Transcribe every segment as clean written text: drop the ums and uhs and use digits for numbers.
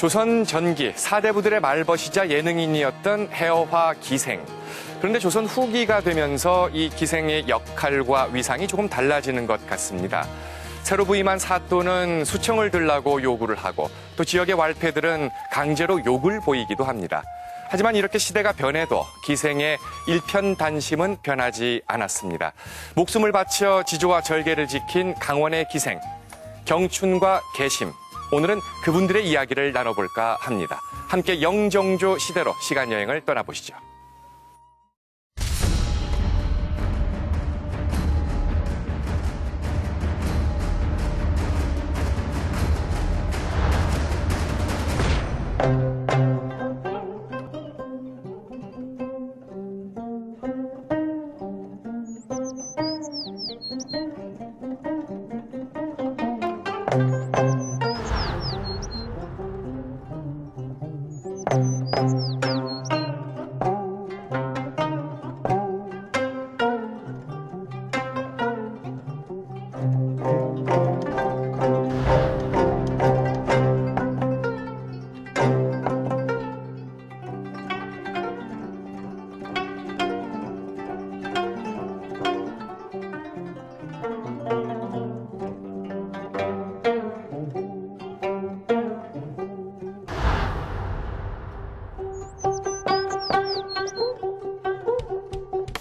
조선 전기 4대 부들의 말벗이자 예능인이었던 해어화 기생. 그런데 조선 후기가 되면서 이 기생의 역할과 위상이 조금 달라지는 것 같습니다. 새로 부임한 사또는 수청을 들라고 요구를 하고 또 지역의 왈패들은 강제로 욕을 보이기도 합니다. 하지만 이렇게 시대가 변해도 기생의 일편단심은 변하지 않았습니다. 목숨을 바쳐 지조와 절개를 지킨 강원의 기생, 경춘과 개심. 오늘은 그분들의 이야기를 나눠볼까 합니다. 함께 영정조 시대로 시간여행을 떠나보시죠.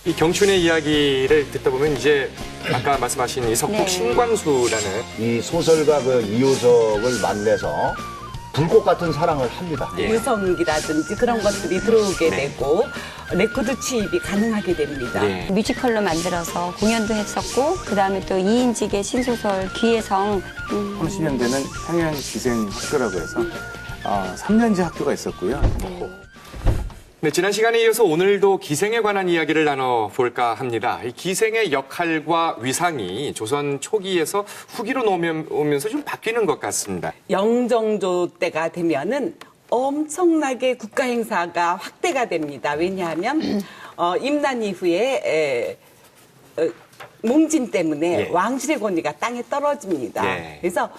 이 경춘의 이야기를 듣다 보면 이제 아까 말씀하신 이 석북 신광수라는 이 소설가 그 이효석을 만나서 불꽃 같은 사랑을 합니다. 유성기라든지 그런 것들이 들어오게 되고 레코드 취입이 가능하게 됩니다. 뮤지컬로 만들어서 공연도 했었고 그다음에 또 이인직의 신소설 귀의 성 30년대는 평양 기생학교라고 해서 3년제 학교가 있었고요. 네, 지난 시간에 이어서 오늘도 기생에 관한 이야기를 나눠볼까 합니다. 이 기생의 역할과 위상이 조선 초기에서 후기로 넘어오면서 좀 바뀌는 것 같습니다. 영정조 때가 되면은 엄청나게 국가 행사가 확대가 됩니다. 왜냐하면 임난 이후에 몽진 때문에 왕실의 권위가 땅에 떨어집니다. 그래서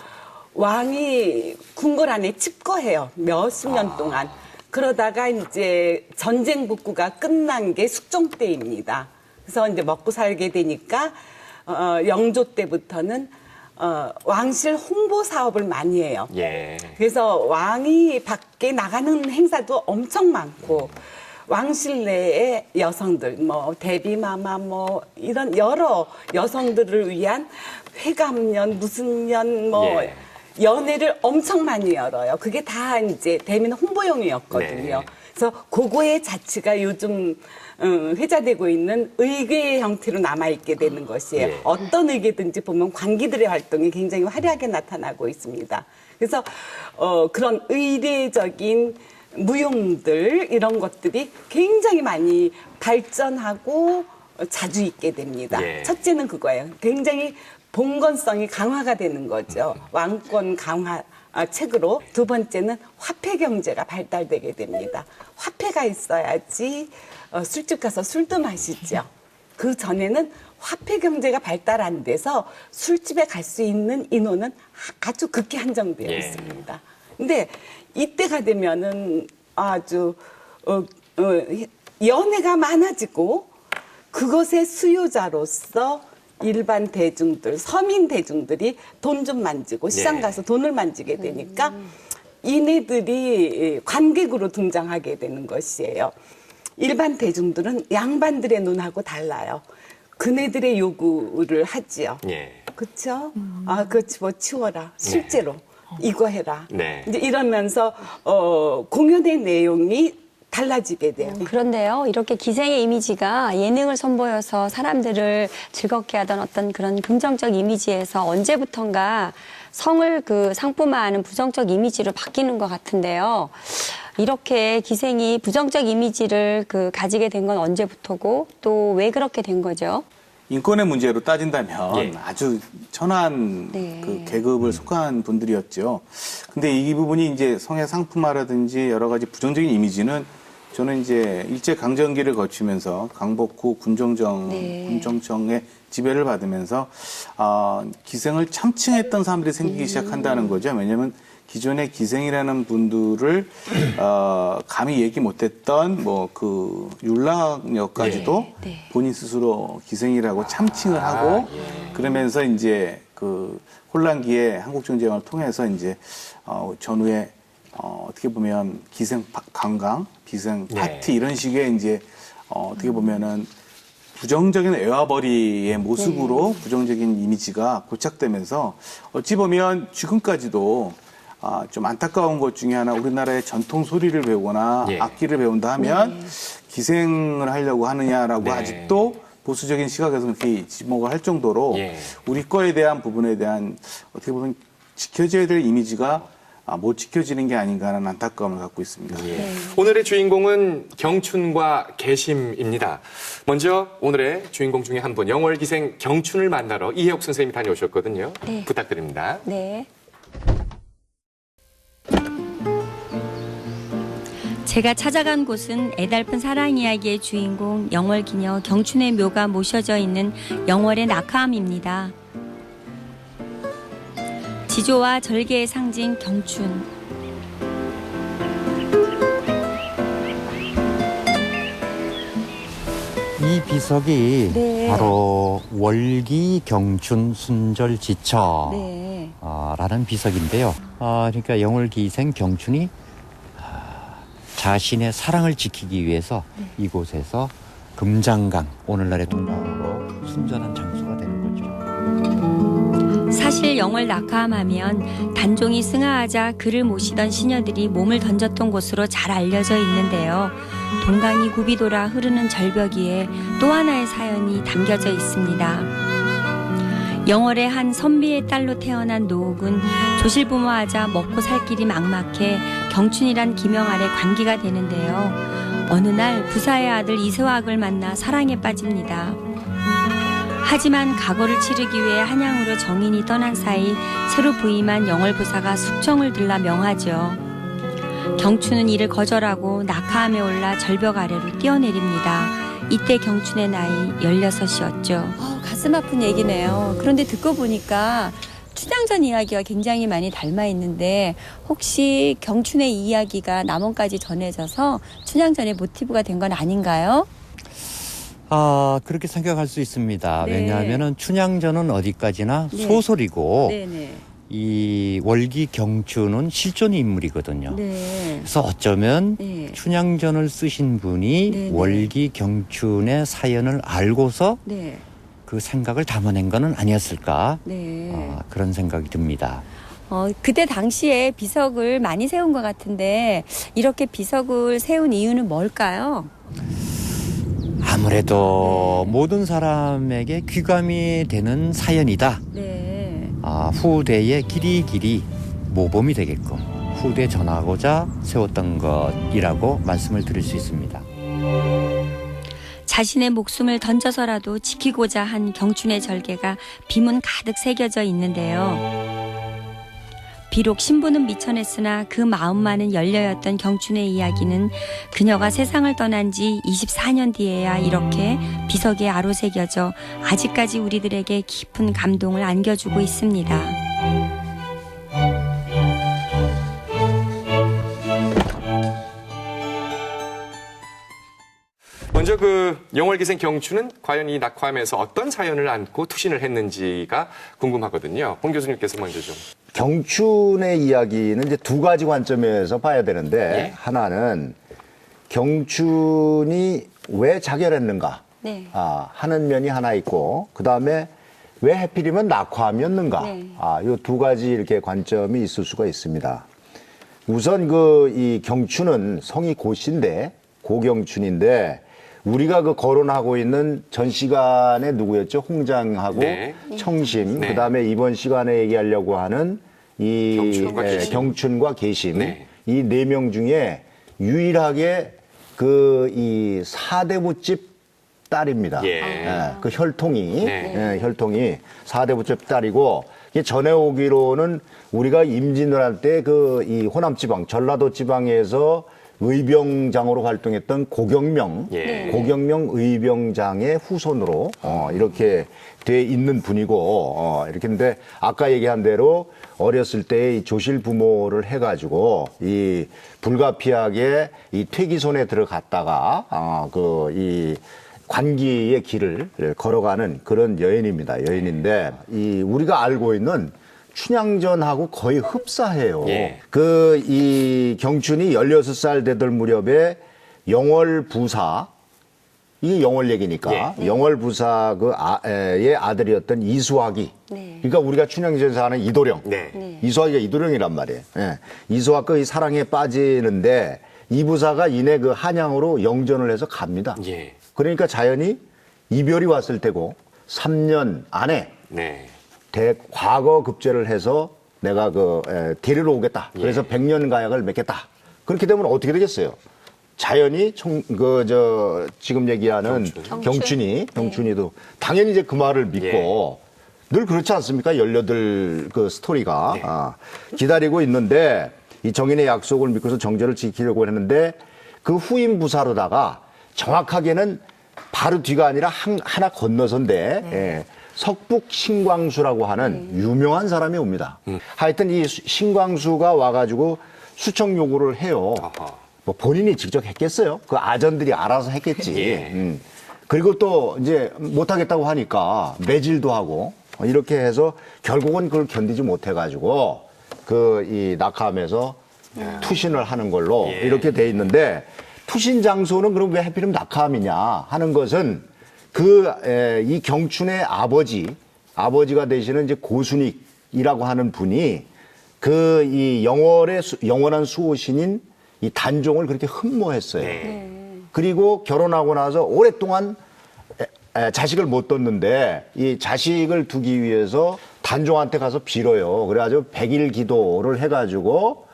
왕이 궁궐 안에 칩거해요. 몇십 년 동안. 그러다가 이제 전쟁 복구가 끝난 게 숙종 때입니다. 그래서 이제 먹고 살게 되니까 영조 때부터는 왕실 홍보 사업을 많이 해요. 그래서 왕이 밖에 나가는 행사도 엄청 많고 왕실 내의 여성들, 뭐 데뷔마마 뭐 이런 여러 여성들을 위한 회감년, 무슨 년 뭐 연회를 엄청 많이 열어요. 그게 다 이제 대민 홍보용이었거든요. 그래서 그거의 자치가 요즘 회자되고 있는 의궤의 형태로 남아있게 되는 것이에요. 어떤 의궤든지 보면 관기들의 활동이 굉장히 화려하게 나타나고 있습니다. 그래서 그런 의례적인 무용들 이런 것들이 굉장히 많이 발전하고 자주 있게 됩니다. 첫째는 그거예요. 굉장히 봉건성이 강화가 되는 거죠. 왕권 강화 책으로. 두 번째는 화폐 경제가 발달되게 됩니다. 화폐가 있어야지 술집 가서 술도 마시죠. 그 전에는 화폐 경제가 발달 안 돼서 술집에 갈 수 있는 인원은 아주 극히 한정되어 있습니다. 근데 이때가 되면은 아주 연회가 많아지고 그것의 수요자로서 일반 대중들, 서민 대중들이 돈 좀 만지고 시장 가서 돈을 만지게 되니까 이네들이 관객으로 등장하게 되는 것이에요. 일반 대중들은 양반들의 눈하고 달라요. 그네들의 요구를 하지요. 그렇죠? 아, 그렇지 뭐 치워라. 실제로 이거 해라. 이제 이러면서 공연의 내용이 달라지게 돼요. 그런데요, 이렇게 기생의 이미지가 예능을 선보여서 사람들을 즐겁게 하던 어떤 그런 긍정적 이미지에서 언제부턴가 성을 그 상품화하는 부정적 이미지로 바뀌는 것 같은데요. 이렇게 기생이 부정적 이미지를 가지게 된 건 언제부터고 또 왜 그렇게 된 거죠? 인권의 문제로 따진다면 아주 천한 그 계급을 속한 분들이었죠. 근데 이 부분이 이제 성의 상품화라든지 여러 가지 부정적인 이미지는 저는 이제 일제강점기를 거치면서 강복 후 군정청의 지배를 받으면서 기생을 참칭했던 사람들이 생기기 시작한다는 거죠. 왜냐하면 기존의 기생이라는 분들을 감히 얘기 못했던 뭐 그 율랑역까지도 본인 스스로 기생이라고 참칭을 하고 그러면서 이제 그 혼란기에 한국정쟁을 통해서 이제 전후에 어떻게 보면 기생 관광, 기생 파티 이런 식의 이제 어떻게 보면은 부정적인 애화벌이의 모습으로 부정적인 이미지가 고착되면서 어찌 보면 지금까지도 좀 안타까운 것 중에 하나 우리나라의 전통 소리를 배우거나 악기를 배운다 하면 기생을 하려고 하느냐라고 아직도 보수적인 시각에서 그렇게 지목을 할 정도로 우리 거에 대한 부분에 대한 어떻게 보면 지켜져야 될 이미지가 못 지켜지는 게 아닌가 하는 안타까움을 갖고 있습니다. 오늘의 주인공은 경춘과 개심입니다. 먼저 오늘의 주인공 중에 한 분, 영월기생 경춘을 만나러 이혜옥 선생님이 다녀오셨거든요. 네. 부탁드립니다. 네. 제가 찾아간 곳은 애달픈 사랑 이야기의 주인공 영월기녀 경춘의 묘가 모셔져 있는 영월의 낙화암입니다. 지조와 절개의 상징 경춘. 이 비석이 네. 바로 월기 경춘 순절 지처 네. 라는 비석인데요. 그러니까 영월기생 경춘이 자신의 사랑을 지키기 위해서 이곳에서 금장강, 오늘날의 동강으로 순전한 장소가 되는 거죠. 사실 영월 낙하암 하면 단종이 승하하자 그를 모시던 시녀들이 몸을 던졌던 곳으로 잘 알려져 있는데요. 동강이 굽이 돌아 흐르는 절벽 위에 또 하나의 사연이 담겨져 있습니다. 영월의 한 선비의 딸로 태어난 노옥은 조실부모하자 먹고 살 길이 막막해 경춘이란 기명 아래 관기가 되는데요. 어느 날 부사의 아들 이세학을 만나 사랑에 빠집니다. 하지만 과거를 치르기 위해 한양으로 정인이 떠난 사이 새로 부임한 영월부사가 숙청을 들라 명하죠. 경춘은 이를 거절하고 낙하암에 올라 절벽 아래로 뛰어내립니다. 이때 경춘의 나이 16이었죠. 가슴 아픈 얘기네요. 그런데 듣고 보니까 춘향전 이야기와 굉장히 많이 닮아 있는데 혹시 경춘의 이야기가 남원까지 전해져서 춘향전의 모티브가 된 건 아닌가요? 그렇게 생각할 수 있습니다. 네. 왜냐하면은 춘향전은 어디까지나 네. 소설이고 네네. 이 월기 경춘은 실존 인물이거든요. 네. 그래서 어쩌면 네. 춘향전을 쓰신 분이 네, 네. 월기 경춘의 사연을 알고서 네. 그 생각을 담아낸 것은 아니었을까 네. 그런 생각이 듭니다. 그때 당시에 비석을 많이 세운 것 같은데 이렇게 비석을 세운 이유는 뭘까요? 아무래도 모든 사람에게 귀감이 되는 사연이다. 네. 후대에 길이길이 모범이 되게끔 후대에 전하고자 세웠던 것이라고 말씀을 드릴 수 있습니다. 자신의 목숨을 던져서라도 지키고자 한 경춘의 절개가 비문 가득 새겨져 있는데요. 비록 신부는 미천했으나 그 마음만은 열려였던 경춘의 이야기는 그녀가 세상을 떠난 지 24년 뒤에야 이렇게 비석에 아로새겨져 아직까지 우리들에게 깊은 감동을 안겨주고 있습니다. 먼저 그 영월기생 경춘은 과연 이 낙화암에서 어떤 사연을 안고 투신을 했는지가 궁금하거든요. 홍 교수님께서 먼저 좀. 경춘의 이야기는 이제 두 가지 관점에서 봐야 되는데 예. 하나는 경춘이 왜 자결했는가 네. 하는 면이 하나 있고 그다음에 왜 하필이면 낙화암이었는가 네. 이 두 가지 이렇게 관점이 있을 수가 있습니다. 우선 이 경춘은 성이 고씨인데 고경춘인데 우리가 그 거론하고 있는 전 시간에 누구였죠? 홍장하고 네. 청심, 네. 그다음에 이번 시간에 얘기하려고 하는 이 경춘과 계심. 경춘과 계심. 네. 이 네 명 중에 유일하게 이 사대부집 딸입니다. 예. 그 혈통이, 네. 혈통이 사대부집 딸이고 이게 전해오기로는 우리가 임진왜란 때 이 호남 지방, 전라도 지방에서 의병장으로 활동했던 고경명, 예. 고경명 의병장의 후손으로 이렇게 돼 있는 분이고 이렇게 했는데 아까 얘기한 대로 어렸을 때 이 조실 부모를 해가지고 이 불가피하게 이 퇴기손에 들어갔다가 이 관기의 길을 걸어가는 그런 여인입니다. 여인인데 이 우리가 알고 있는 춘향전하고 거의 흡사해요. 예. 이 경춘이 16살 되던 무렵에 영월부사, 이게 영월 얘기니까, 영월부사 의 아들이었던 이수학이, 네. 그러니까 우리가 춘향전에서 하는 이도령, 네. 이수학이가 이도령이란 말이에요. 예. 이수학과 이 사랑에 빠지는데 이부사가 이내 그 한양으로 영전을 해서 갑니다. 예. 그러니까 자연히 이별이 왔을 때고 3년 안에 네. 과거 급제를 해서 내가 데리러 오겠다. 그래서 100년 가약을 맺겠다. 그렇게 되면 어떻게 되겠어요? 자연히 지금 얘기하는 경춘이도 당연히 이제 그 말을 믿고 늘 그렇지 않습니까? 18 그 스토리가 기다리고 있는데 이 정인의 약속을 믿고서 정절을 지키려고 했는데 그 후임 부사로다가 정확하게는 바로 뒤가 아니라 하나 건너선데 석북 신광수라고 하는 유명한 사람이 옵니다. 하여튼 이 신광수가 와가지고 수청 요구를 해요. 아하. 뭐 본인이 직접 했겠어요? 그 아전들이 알아서 했겠지. 예. 그리고 또 이제 못하겠다고 하니까 매질도 하고 이렇게 해서 결국은 그걸 견디지 못해가지고 이 낙함에서 투신을 하는 걸로 이렇게 돼 있는데 투신 장소는 그럼 왜 하필이면 낙함이냐 하는 것은 이 경춘의 아버지가 되시는 이제 고순익이라고 하는 분이 이 영원한 수호신인 이 단종을 그렇게 흠모했어요. 그리고 결혼하고 나서 오랫동안 자식을 못 뒀는데 이 자식을 두기 위해서 단종한테 가서 빌어요. 그래가지고 100일 기도를 해가지고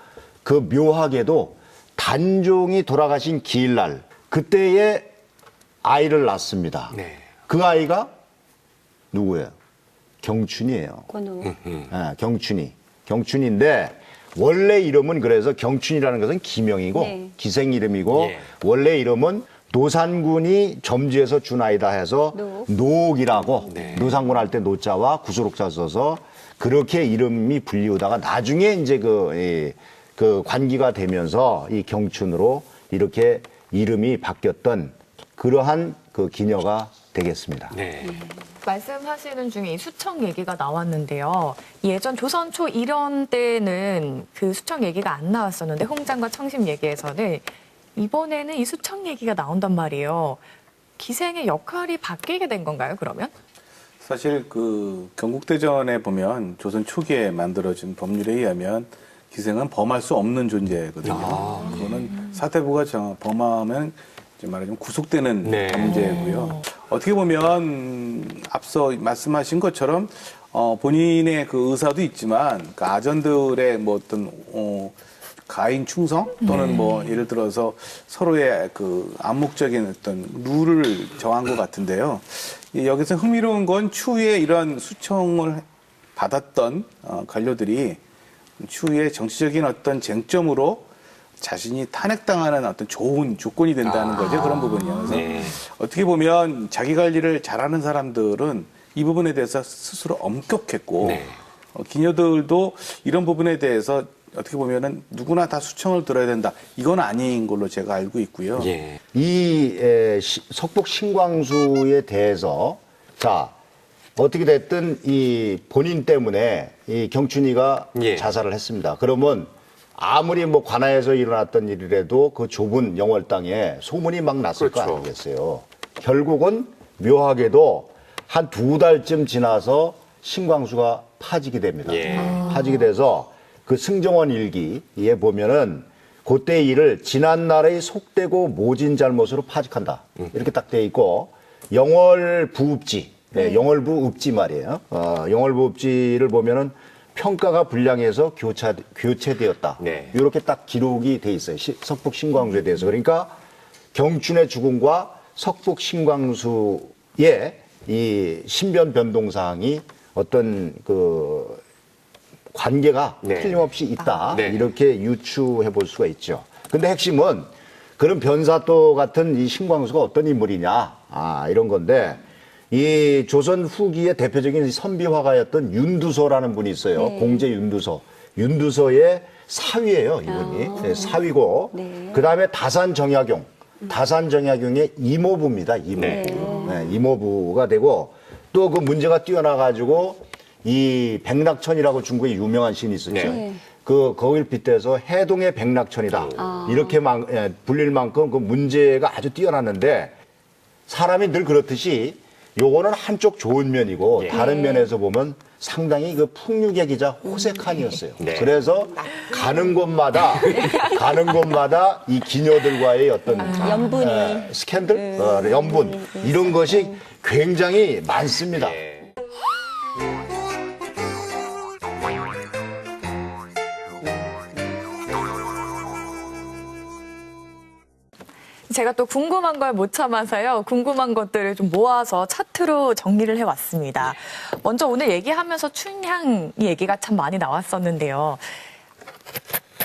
그 묘하게도 단종이 돌아가신 기일날 그때에 아이를 낳습니다. 네. 그 아이가 누구예요? 경춘이에요. 권우. 경춘인데 원래 이름은 그래서 경춘이라는 것은 기명이고 네. 기생 이름이고 예. 원래 이름은 노산군이 점지해서 준 아이다 해서 노옥이라고 노산군 할 때 노자와 구수록자 써서 그렇게 이름이 불리우다가 나중에 이제 그 관기가 되면서 이 경춘으로 이렇게 이름이 바뀌었던 그러한 그 기녀가 되겠습니다. 네. 말씀하시는 중에 이 수청 얘기가 나왔는데요. 예전 조선 초 이런 때는 그 수청 얘기가 안 나왔었는데 홍장과 청심 얘기에서는 이번에는 이 수청 얘기가 나온단 말이에요. 기생의 역할이 바뀌게 된 건가요, 그러면? 사실 그 경국대전에 보면 조선 초기에 만들어진 법률에 의하면 기생은 범할 수 없는 존재거든요. 그거는 사대부가 범하면 이제 말하자면 구속되는 네. 범죄고요. 어떻게 보면 앞서 말씀하신 것처럼 본인의 그 의사도 있지만 그 아전들의 뭐 어떤 가인 충성 또는 뭐 예를 들어서 서로의 그 암묵적인 어떤 룰을 정한 것 같은데요. 여기서 흥미로운 건 추후에 이런 수청을 받았던 관료들이 추후에 정치적인 어떤 쟁점으로 자신이 탄핵당하는 어떤 좋은 조건이 된다는 거죠. 그런 부분이요. 그래서 네. 어떻게 보면 자기 관리를 잘하는 사람들은 이 부분에 대해서 스스로 엄격했고 네. 기녀들도 이런 부분에 대해서 어떻게 보면은 누구나 다 수청을 들어야 된다. 이건 아닌 걸로 제가 알고 있고요. 예. 석북 신광수에 대해서 자 어떻게 됐든 이 본인 때문에 이 경춘이가 예. 자살을 했습니다. 그러면 아무리 뭐 관아에서 일어났던 일이라도 그 좁은 영월 땅에 소문이 막 났을 그렇죠. 거 아니겠어요. 결국은 묘하게도 한 2달쯤 지나서 신광수가 파지게 됩니다. 예. 파지게 돼서 그 승정원 일기에 보면은 그때 일을 지난날의 속되고 모진 잘못으로 파직한다. 이렇게 딱 돼 있고 영월 부읍지, 영월부 읍지 말이에요. 영월부 읍지를 보면은 평가가 불량해서 교체되었다. 네. 이렇게 딱 기록이 돼 있어요. 석북 신광수에 대해서. 그러니까 경춘의 죽음과 석북 신광수의 이 신변 변동 사항이 어떤 그 관계가 네. 틀림없이 있다. 네. 이렇게 유추해 볼 수가 있죠. 근데 핵심은 그런 변사또 같은 이 신광수가 어떤 인물이냐, 이런 건데, 이 조선 후기의 대표적인 선비화가였던 윤두소라는 분이 있어요. 공제 윤두소. 윤두소의 사위예요, 이분이. 네, 사위고. 그 다음에 다산정약용. 다산정약용의 이모부입니다, 이모. 네, 이모부가 되고, 또 그 문제가 뛰어나가지고, 이 백낙천이라고 중국에 유명한 시인이 있었죠. 네. 거길 빗대서 해동의 백낙천이다. 이렇게 불릴 만큼 그 문제가 아주 뛰어났는데, 사람이 늘 그렇듯이 요거는 한쪽 좋은 면이고 다른 면에서 보면 상당히 그 풍류계 기자 호색한이었어요. 그래서 가는 곳마다 이 기녀들과의 어떤 연분이. 스캔들, 연분 이런 것이 굉장히 많습니다. 제가 또 궁금한 걸 못 참아서요. 궁금한 것들을 좀 모아서 차트로 정리를 해왔습니다. 먼저 오늘 얘기하면서 춘향 얘기가 참 많이 나왔었는데요.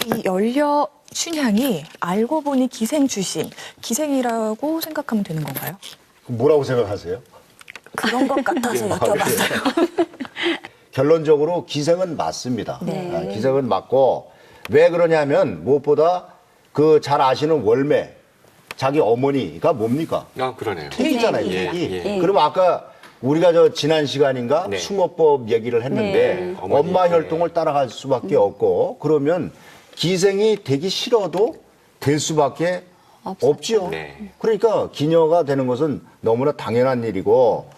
이 연려 춘향이 알고 보니 기생 출신, 기생이라고 생각하면 되는 건가요? 뭐라고 생각하세요? 그런 것 같아서 여쭤봤어요. 결론적으로 기생은 맞습니다. 기생은 맞고 왜 그러냐면 무엇보다 그 잘 아시는 월매 자기 어머니가 뭡니까? 그러네요. 태이잖아요. 태이. 그럼 아까 우리가 지난 시간인가 수모법 얘기를 했는데 엄마 혈통을 따라갈 수밖에 없고 그러면 기생이 되기 싫어도 될 수밖에 없지요. 그러니까 기녀가 되는 것은 너무나 당연한 일이고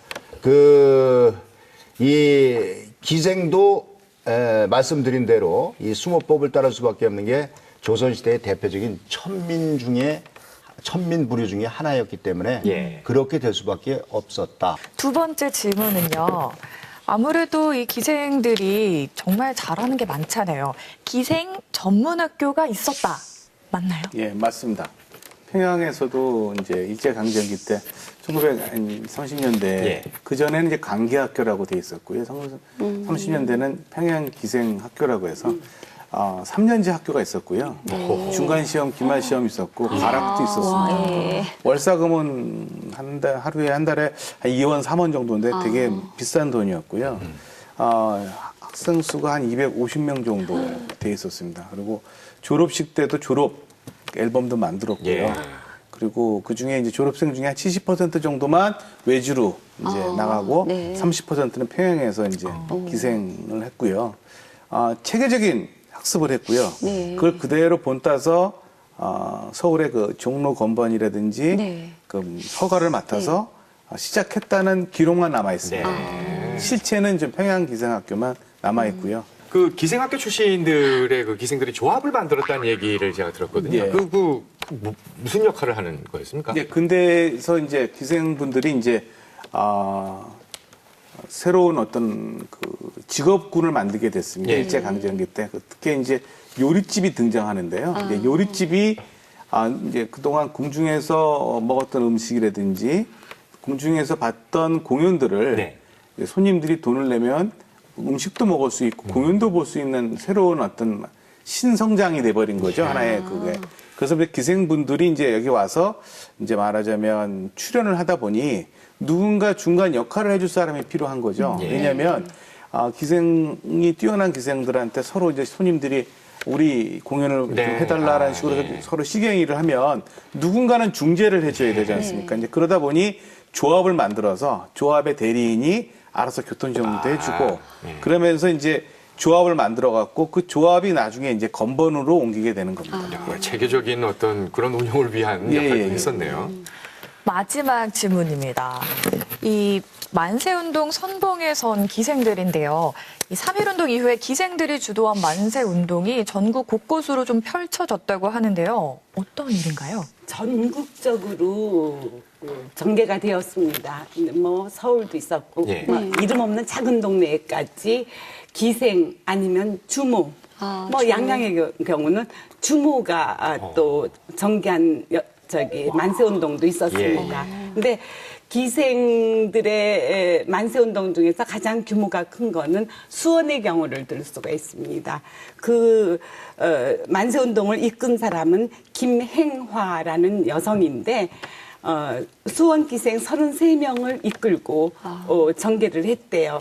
이 기생도 말씀드린 대로 이 수모법을 따를 수밖에 없는 게 조선시대의 대표적인 천민 부류 중에 하나였기 때문에 그렇게 될 수밖에 없었다. 두 번째 질문은요. 아무래도 이 기생들이 정말 잘하는 게 많잖아요. 기생 전문 학교가 있었다. 맞나요? 예, 맞습니다. 평양에서도 이제 일제강점기 때 1930년대 그 전에는 이제 강계학교라고 돼 있었고요. 30년대는 평양 기생학교라고 해서 3년제 학교가 있었고요. 중간 시험, 기말 시험 있었고 가락도 있었습니다. 월사금은 하루에 한 달에 한 2원, 3원 정도인데 되게 비싼 돈이었고요. 학생 수가 한 250명 정도 돼 있었습니다. 그리고 졸업식 때도 졸업 앨범도 만들었고요. 그리고 그 중에 이제 졸업생 중에 한 70% 정도만 외주로 이제 나가고 30%는 평양에서 이제 기생을 했고요. 체계적인 학습을 했고요. 그걸 그대로 본따서 서울의 그 종로 건반이라든지 그 허가를 맡아서 시작했다는 기록만 남아 있습니다. 실체는 좀 평양 기생학교만 남아 있고요. 그 기생학교 출신들의 그 기생들이 조합을 만들었다는 얘기를 제가 들었거든요. 무슨 역할을 하는 거였습니까? 예, 근대에서 이제 기생분들이 이제 새로운 어떤 그 직업군을 만들게 됐습니다. 일제강점기 때. 특히 이제 요리집이 등장하는데요. 이제 요리집이 이제 그동안 궁중에서 먹었던 음식이라든지 궁중에서 봤던 공연들을 손님들이 돈을 내면 음식도 먹을 수 있고 공연도 볼 수 있는 새로운 어떤 신성장이 돼버린 거죠. 하나의 그게. 그래서 기생분들이 이제 여기 와서 이제 말하자면 출연을 하다 보니 누군가 중간 역할을 해줄 사람이 필요한 거죠. 왜냐하면 기생이 뛰어난 기생들한테 서로 이제 손님들이 우리 공연을 좀 해달라라는 식으로 서로 시경의를 하면 누군가는 중재를 해줘야 되지 않습니까? 이제 그러다 보니 조합을 만들어서 조합의 대리인이 알아서 교통정리도 해주고 그러면서 이제 조합을 만들어갖고 그 조합이 나중에 이제 건번으로 옮기게 되는 겁니다. 체계적인 어떤 그런 운영을 위한 역할을 했었네요. 마지막 질문입니다. 이 만세운동 선봉에 선 기생들인데요. 이 3.1운동 이후에 기생들이 주도한 만세운동이 전국 곳곳으로 좀 펼쳐졌다고 하는데요. 어떤 일인가요? 전국적으로 전개가 되었습니다. 뭐 서울도 있었고 뭐 이름 없는 작은 동네까지 기생 아니면 주모. 뭐 양양의 경우는 주모가 또 전개한 만세운동도 있었습니다. 근데 기생들의 만세운동 중에서 가장 규모가 큰 거는 수원의 경우를 들 수가 있습니다. 그 만세운동을 이끈 사람은 김행화라는 여성인데 수원 기생 33명을 이끌고 전개를 했대요.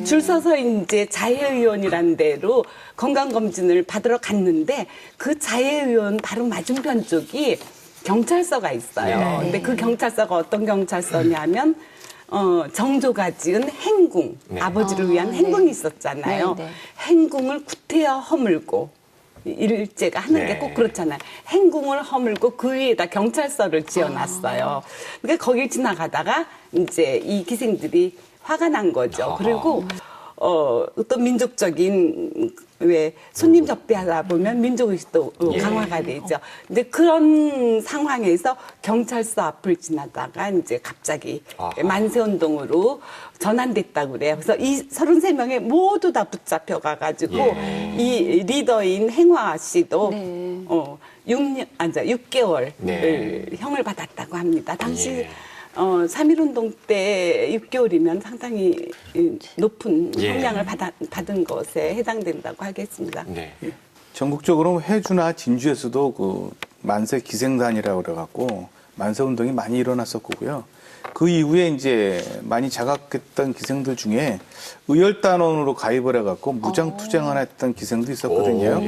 줄 서서 이제 자해의원이라는 데로 건강검진을 받으러 갔는데 그 자해의원 바로 맞은편 쪽이 경찰서가 있어요. 근데 그 경찰서가 어떤 경찰서냐면 정조가 지은 행궁, 아버지를 위한 행궁이 있었잖아요. 행궁을 구태여 허물고 일제가 하는 게 꼭 그렇잖아요. 행궁을 허물고 그 위에다 경찰서를 지어놨어요. 그러니까 거길 지나가다가 이제 이 기생들이 화가 난 거죠. 그리고 또 민족적인 왜 손님 접대하다 보면 민족의식도 강화가 되죠. 근데 그런 상황에서 경찰서 앞을 지나다가 이제 갑자기 만세운동으로 전환됐다고 그래요. 그래서 이 33명에 모두 다 붙잡혀가가지고 이 리더인 행화 씨도 6개월 형을 받았다고 합니다. 당시 3.1운동 때 6개월이면 상당히 높은 형량을 받은 것에 해당된다고 하겠습니다. 전국적으로 회주나 진주에서도 그 만세 기생단이라고 그래갖고 만세운동이 많이 일어났었고요. 그 이후에 이제 많이 자각했던 기생들 중에 의열단원으로 가입을 해갖고 무장투쟁을 했던 기생도 있었거든요.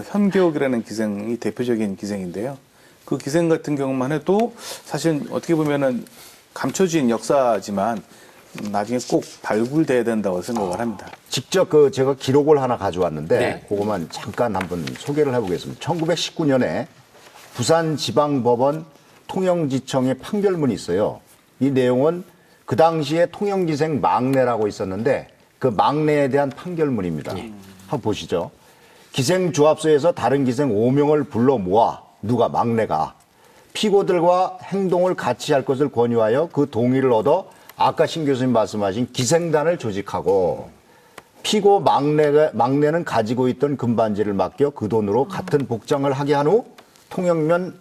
현교옥이라는 기생이 대표적인 기생인데요. 그 기생 같은 경우만 해도 사실 어떻게 보면은 감춰진 역사지만 나중에 꼭 발굴돼야 된다고 생각을 합니다. 직접 제가 기록을 하나 가져왔는데 그것만 잠깐 한번 소개를 해보겠습니다. 1919년에 부산지방법원 통영지청의 판결문이 있어요. 이 내용은 그 당시에 통영기생 막내라고 있었는데 그 막내에 대한 판결문입니다. 한번 보시죠. 기생조합소에서 다른 기생 5명을 불러 모아 누가 막내가 피고들과 행동을 같이 할 것을 권유하여 그 동의를 얻어 아까 신 교수님 말씀하신 기생단을 조직하고 피고 막내는 가지고 있던 금반지를 맡겨 그 돈으로 같은 복장을 하게 한 후 통영면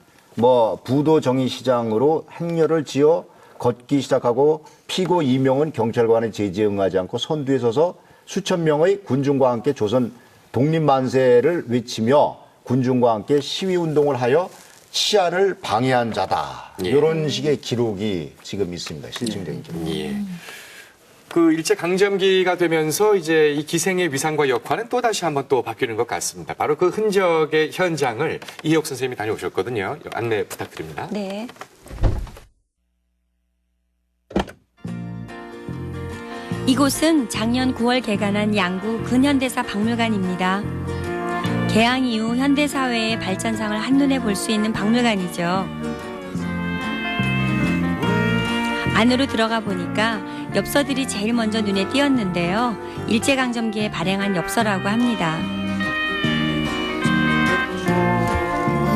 부도정의시장으로 행렬을 지어 걷기 시작하고 피고 2명은 경찰관의 제지에 응하지 않고 선두에 서서 수천 명의 군중과 함께 조선 독립만세를 외치며 군중과 함께 시위운동을 하여 치안을 방해한 자다. 이런 식의 기록이 지금 있습니다. 실증적인 기록. 그 일제 강점기가 되면서 이제 이 기생의 위상과 역할은 또 다시 한번 또 바뀌는 것 같습니다. 바로 그 흔적의 현장을 이혜옥 선생님이 다녀오셨거든요. 안내 부탁드립니다. 네. 이곳은 작년 9월 개관한 양구 근현대사 박물관입니다. 개항 이후 현대사회의 발전상을 한눈에 볼 수 있는 박물관이죠. 안으로 들어가 보니까 엽서들이 제일 먼저 눈에 띄었는데요. 일제강점기에 발행한 엽서라고 합니다.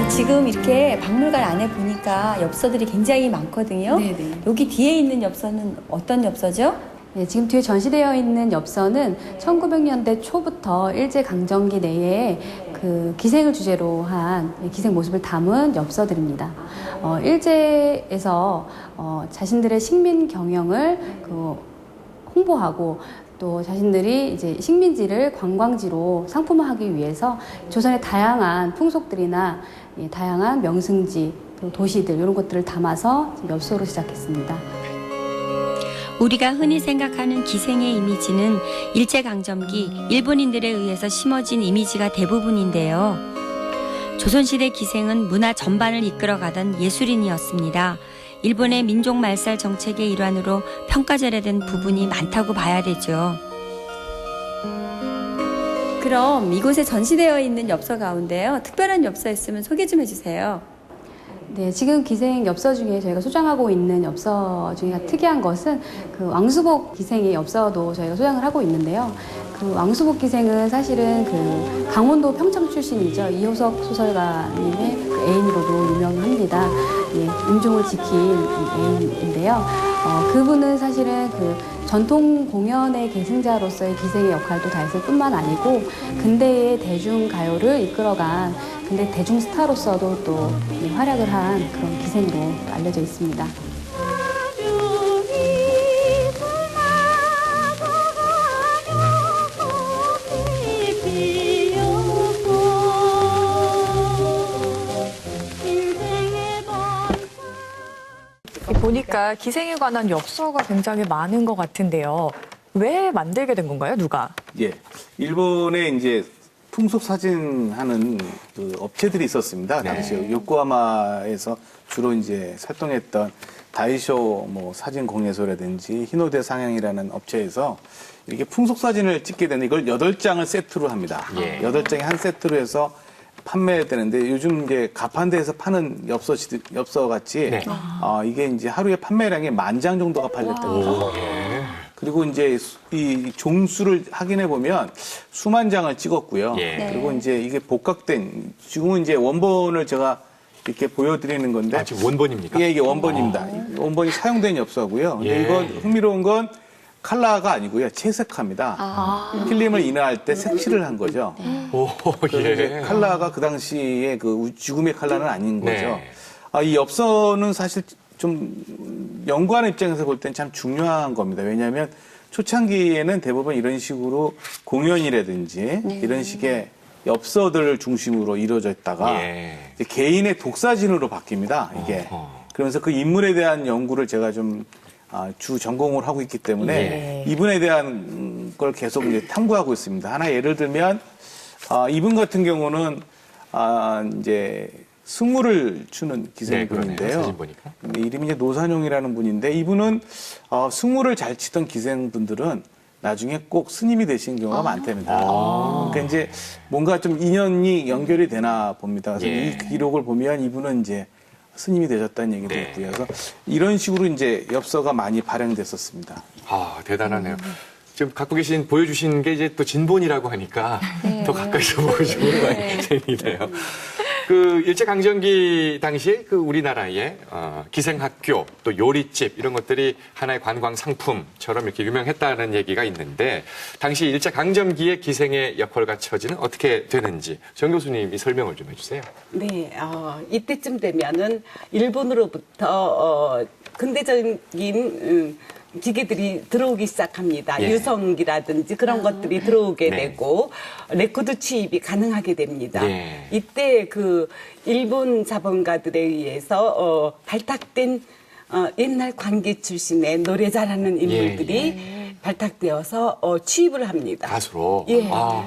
지금 이렇게 박물관 안에 보니까 엽서들이 굉장히 많거든요. 네네. 여기 뒤에 있는 엽서는 어떤 엽서죠? 네, 지금 뒤에 전시되어 있는 엽서는 1900년대 초부터 일제강점기 내에 그 기생을 주제로 한 기생 모습을 담은 엽서들입니다. 일제에서 자신들의 식민 경영을 홍보하고 또 자신들이 이제 식민지를 관광지로 상품화하기 위해서 조선의 다양한 풍속들이나 다양한 명승지, 또 도시들 이런 것들을 담아서 엽서로 시작했습니다. 우리가 흔히 생각하는 기생의 이미지는 일제강점기 일본인들에 의해서 심어진 이미지가 대부분인데요. 조선시대 기생은 문화 전반을 이끌어가던 예술인이었습니다. 일본의 민족 말살 정책의 일환으로 평가절하된 부분이 많다고 봐야 되죠. 그럼 이곳에 전시되어 있는 엽서 가운데요. 특별한 엽서 있으면 소개 좀 해주세요. 네, 지금 기생 엽서 중에 저희가 소장하고 있는 엽서 중에 특이한 것은 그 왕수복 기생의 엽서도 저희가 소장을 하고 있는데요. 그 왕수복 기생은 사실은 그 강원도 평창 출신이죠. 이효석 소설가님의 그 애인으로도 유명합니다. 예, 임종을 지킨 애인인데요. 그분은 사실은 그 전통 공연의 계승자로서의 기생의 역할도 다 했을 뿐만 아니고 근대의 대중가요를 이끌어간 근데 대중 스타로서도 또 활약을 한 그런 기생으로 알려져 있습니다. 보니까 기생에 관한 엽서가 굉장히 많은 것 같은데요. 왜 만들게 된 건가요? 누가? 예. 일본에 이제 풍속 사진 하는 그 업체들이 있었습니다. 당시에 요코하마에서 주로 이제 활동했던 다이쇼 뭐 사진 공예소라든지 히노데 상영이라는 업체에서 이렇게 풍속 사진을 찍게 되는 이걸 8장을 세트로 합니다. 8장이 한 세트로 해서 판매되는데 요즘 이제 가판대에서 파는 엽서 같이 이게 이제 하루에 판매량이 10,000장 정도가 팔렸다고 합니다. 그리고 이제 이 종수를 확인해 보면 수만 장을 찍었고요. 그리고 이제 이게 복각된 지금은 이제 원본을 제가 이렇게 보여드리는 건데 지금 원본입니까? 예, 이게 원본입니다. 원본이 사용된 엽서고요. 근데 이건 흥미로운 건 컬러가 아니고요. 채색화입니다. 필름을 인화할 때 색칠을 한 거죠. 이제 컬러가 그 당시에 그 지금의 컬러는 아닌 거죠. 이 엽서는 사실 좀 연구하는 입장에서 볼 땐 참 중요한 겁니다. 왜냐하면 초창기에는 대부분 이런 식으로 공연이라든지 이런 식의 엽서들을 중심으로 이루어졌다가 이제 개인의 독사진으로 바뀝니다. 이게 그러면서 그 인물에 대한 연구를 제가 좀 주 전공을 하고 있기 때문에 이분에 대한 걸 계속 이제 탐구하고 있습니다. 하나 예를 들면 이분 같은 경우는 이제 승무를 추는 기생분인데요. 사진 보니까. 이름이 이제 노산용이라는 분인데 이분은 승무를 잘 치던 기생분들은 나중에 꼭 스님이 되신 경우가 많답니다. 그러니까 이제 뭔가 좀 인연이 연결이 되나 봅니다. 그래서 이 기록을 보면 이분은 이제 스님이 되셨다는 얘기도 있고요. 그래서 이런 식으로 이제 엽서가 많이 발행됐었습니다. 대단하네요. 지금 갖고 보여주신 게 이제 또 진본이라고 하니까 더 가까이서 보고 싶은 많이 생기네요. 그 일제강점기 당시에 그 우리나라의 기생학교 또 요리집 이런 것들이 하나의 관광 상품처럼 이렇게 유명했다는 얘기가 있는데 당시 일제강점기의 기생의 역할과 처지는 어떻게 되는지 정 교수님이 설명을 좀 해주세요. 네, 이때쯤 되면은 일본으로부터 근대적인 기계들이 들어오기 시작합니다. 유성기라든지 그런 것들이 들어오게 되고 레코드 취입이 가능하게 됩니다. 이때 그 일본 자본가들에 의해서 발탁된 옛날 관기 출신의 노래 잘하는 인물들이 발탁되어서 취입을 합니다. 가수로.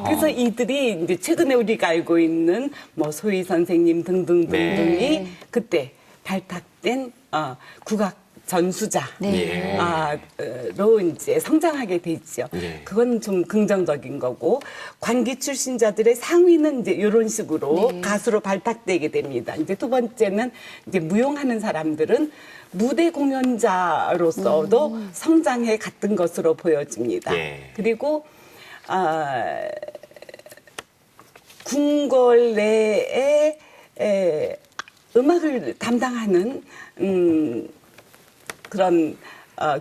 그래서 이들이 이제 최근에 우리가 알고 있는 뭐 소희 선생님 등등등등이 그때 발탁된 국악 전수자로 이제 성장하게 되죠. 그건 좀 긍정적인 거고 관기 출신자들의 상위는 이제 이런 식으로 가수로 발탁되게 됩니다. 이제 두 번째는 이제 무용하는 사람들은 무대 공연자로서도 성장해 갔던 것으로 보여집니다. 그리고 궁궐 내에 음악을 담당하는 그런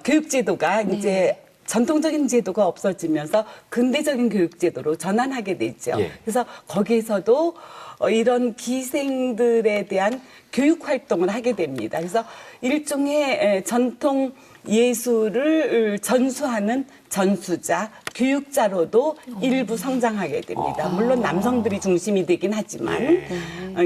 교육제도가 이제 전통적인 제도가 없어지면서 근대적인 교육제도로 전환하게 되죠. 그래서 거기에서도 이런 기생들에 대한 교육 활동을 하게 됩니다. 그래서 일종의 전통 예술을 전수하는 전수자, 교육자로도 일부 성장하게 됩니다. 물론 남성들이 중심이 되긴 하지만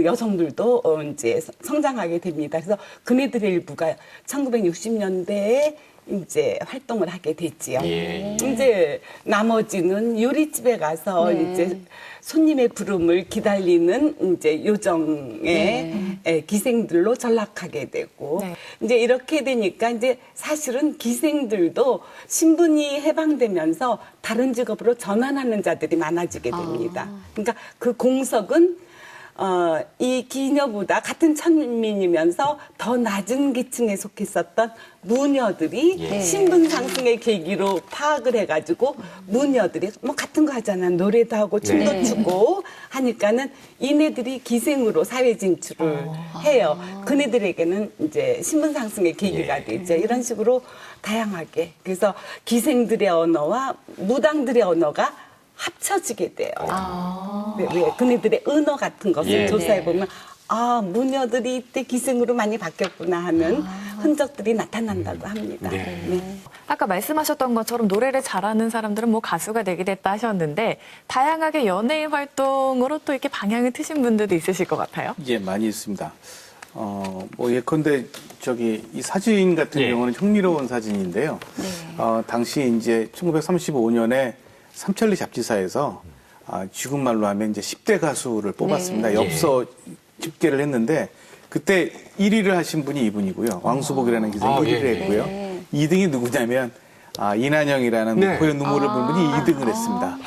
여성들도 이제 성장하게 됩니다. 그래서 그네들의 일부가 1960년대에 이제 활동을 하게 됐지요. 이제 나머지는 요리집에 가서 이제 손님의 부름을 기다리는 이제 요정의 기생들로 전락하게 되고 이제 이렇게 되니까 이제 사실은 기생들도 신분이 해방되면서 다른 직업으로 전환하는 자들이 많아지게 됩니다. 그러니까 그 공석은 이 기녀보다 같은 천민이면서 더 낮은 계층에 속했었던 무녀들이 신분 상승의 계기로 파악을 해가지고 무녀들이 뭐 같은 거 하잖아. 노래도 하고 춤도 추고 하니까는 이네들이 기생으로 사회 진출을 해요. 그네들에게는 이제 신분 상승의 계기가 되죠. 이런 식으로 다양하게. 그래서 기생들의 언어와 무당들의 언어가 합쳐지게 돼요. 왜 그네들의 은어 같은 것을 조사해보면 무녀들이 이때 기생으로 많이 바뀌었구나 하는 흔적들이 나타난다고 합니다. 아까 말씀하셨던 것처럼 노래를 잘하는 사람들은 뭐 가수가 되게 됐다 하셨는데 다양하게 연예인 활동으로 또 이렇게 방향을 트신 분들도 있으실 것 같아요. 예, 많이 있습니다. 뭐 예컨대 이 사진 같은 예. 경우는 흥미로운 사진인데요. 당시 이제 1935년에 삼천리 잡지사에서 지금 말로 하면 이제 10대 가수를 뽑았습니다. 엽서 집계를 했는데 그때 1위를 하신 분이 이분이고요. 왕수복이라는 기생이 1위를 했고요. 2등이 누구냐면 이난영이라는 네. 고요 눈물을 부른 분이 2등을 했습니다.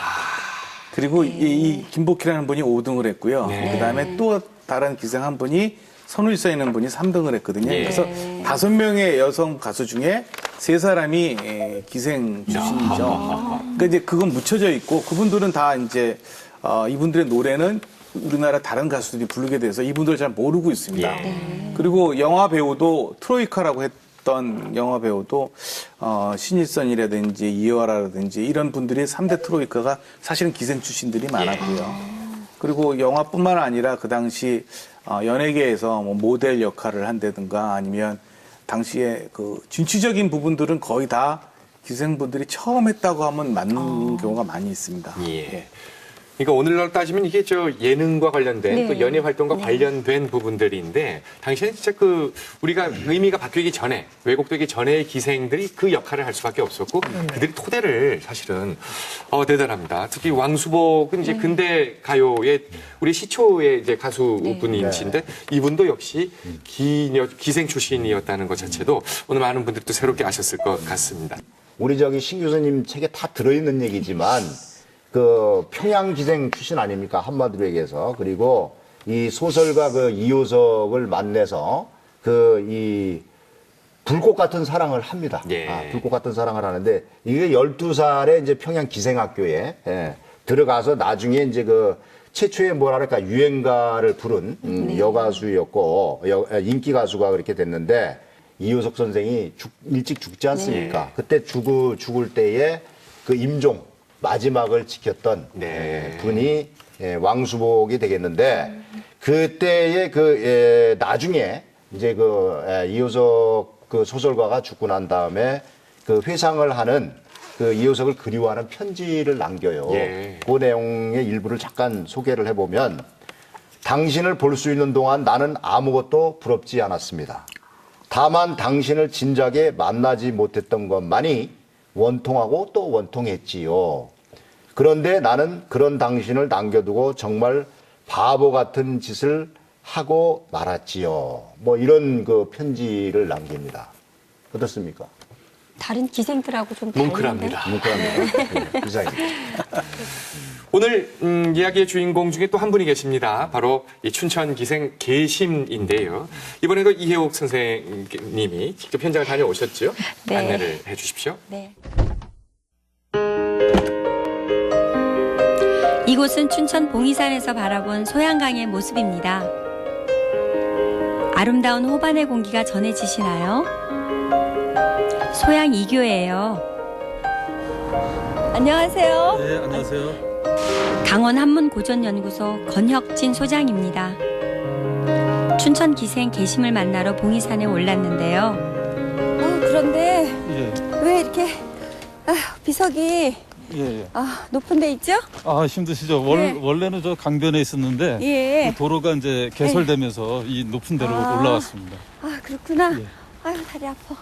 그리고 이 김복희라는 분이 5등을 했고요. 그다음에 또 다른 기생 한 분이 선울서 있는 분이 3등을 했거든요. 그래서 5명의 여성 가수 중에 3사람이 기생 출신이죠. 그러니까 이제 그건 묻혀져 있고 그분들은 다 이제 이분들의 노래는 우리나라 다른 가수들이 부르게 돼서 이분들을 잘 모르고 있습니다. 그리고 영화 배우도 트로이카라고 했던 영화 배우도 신일선이라든지 이화라든지 이런 분들이 3대 트로이카가 사실은 기생 출신들이 많았고요. 그리고 영화뿐만 아니라 그 당시 연예계에서 뭐 모델 역할을 한다든가 아니면 당시에 그 진취적인 부분들은 거의 다 기생분들이 처음 했다고 하면 맞는 경우가 많이 있습니다. 그러니까 오늘날 따지면 이게 예능과 관련된 네. 또 연예 활동과 관련된 부분들인데 당시에는 진짜 우리가 의미가 바뀌기 전에 왜곡되기 전에의 기생들이 그 역할을 할 수밖에 없었고 그들이 토대를 사실은 대단합니다. 특히 왕수복은 이제 근대 가요의 우리 시초의 이제 가수분이신데 이분도 역시 기생 출신이었다는 것 자체도 오늘 많은 분들이 또 새롭게 아셨을 것 같습니다. 우리 신 교수님 책에 다 들어있는 얘기지만 그 평양 기생 출신 아닙니까? 한마디로 얘기해서. 그리고 이 소설가 이효석을 만나서 이 불꽃 같은 사랑을 합니다. 불꽃 같은 사랑을 하는데 이게 12살에 이제 평양 기생학교에 들어가서 나중에 이제 최초의 뭐랄까 유행가를 부른 여가수였고 인기 가수가 그렇게 됐는데 이효석 선생이 일찍 죽지 않습니까? 그때 죽을 때에 임종 마지막을 지켰던 분이 왕수복이 되겠는데 그때의 나중에 이제 이효석 소설가가 죽고 난 다음에 회상을 하는 이효석을 그리워하는 편지를 남겨요. 그 내용의 일부를 잠깐 소개를 해보면 당신을 볼 수 있는 동안 나는 아무것도 부럽지 않았습니다. 다만 당신을 진작에 만나지 못했던 것만이 원통하고 또 원통했지요. 그런데 나는 그런 당신을 남겨두고 정말 바보 같은 짓을 하고 말았지요. 뭐 이런 편지를 남깁니다. 어떻습니까? 다른 기생들하고 좀 다른데? 뭉클합니다. 뭉클합니다. 이상입니다. 오늘 이야기의 주인공 중에 또 한 분이 계십니다. 바로 이 춘천 기생 계심인데요. 이번에도 이혜옥 선생님이 직접 현장을 다녀오셨죠? 네. 안내를 해 주십시오. 네. 이곳은 춘천 봉이산에서 바라본 소양강의 모습입니다. 아름다운 호반의 공기가 전해지시나요? 소양 2교예요. 안녕하세요. 네, 안녕하세요. 강원 한문고전연구소 건혁진 소장입니다. 춘천 기생 계심을 만나러 봉이산에 올랐는데요. 그런데 예, 왜 이렇게 비석이 예. 높은 데 있죠? 힘드시죠? 네. 원래는 저 강변에 있었는데 예. 이 도로가 이제 개설되면서 이 높은 데로 올라왔습니다. 그렇구나. 예. 아유, 다리 아파.